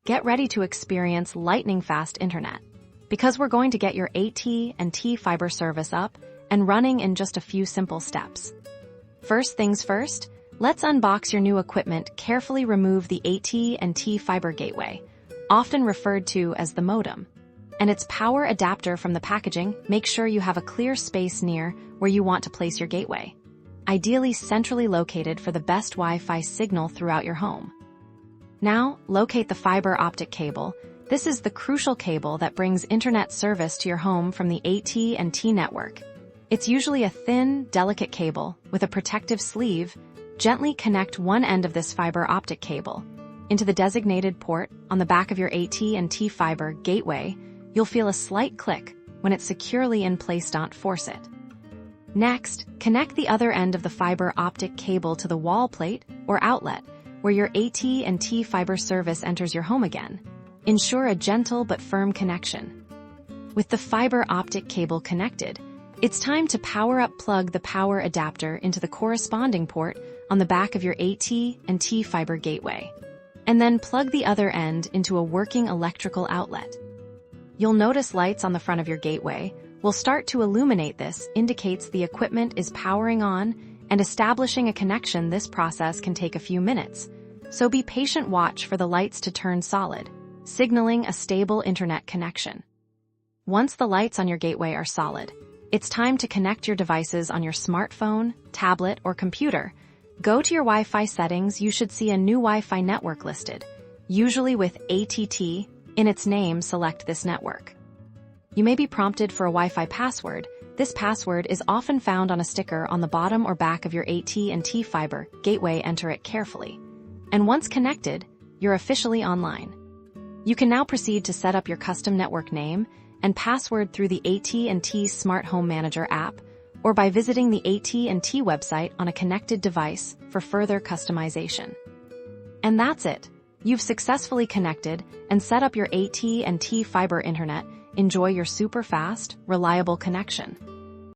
get ready to experience lightning-fast internet. Because we're going to get your AT&T Fiber service up and running in just a few simple steps. First things first, let's unbox your new equipment. Carefully remove the AT&T Fiber gateway, often referred to as the modem, and its power adapter from the packaging. Make sure you have a clear space near where you want to place your gateway, ideally centrally located for the best Wi-Fi signal throughout your home. Now, locate the fiber optic cable. This is the crucial cable that brings internet service to your home from the AT&T network. It's usually a thin, delicate cable with a protective sleeve. Gently connect one end of this fiber optic cable into the designated port on the back of your AT&T Fiber gateway. You'll feel a slight click when it's securely in place. Don't force it. Next, connect the other end of the fiber optic cable to the wall plate or outlet where your AT&T Fiber service enters your home again. Ensure a gentle but firm connection. With the fiber optic cable connected, it's time to power up. Plug the power adapter into the corresponding port on the back of your AT&T Fiber gateway, and then plug the other end into a working electrical outlet. You'll notice lights on the front of your gateway will start to illuminate. This indicates the equipment is powering on and establishing a connection. This process can take a few minutes, so be patient. Watch for the lights to turn solid, signaling a stable internet connection. Once the lights on your gateway are solid, it's time to connect your devices on your smartphone, tablet, or computer. Go to your Wi-Fi settings. You should see a new Wi-Fi network listed, usually with ATT in its name. Select this network. You may be prompted for a Wi-Fi password. This password is often found on a sticker on the bottom or back of your AT&T Fiber gateway. Enter it carefully, and once connected, you're officially online. You can now proceed to set up your custom network name and password through the AT&T Smart Home Manager app or by visiting the AT&T website on a connected device for further customization. And that's it. You've successfully connected and set up your AT&T Fiber internet. Enjoy your super fast, reliable connection.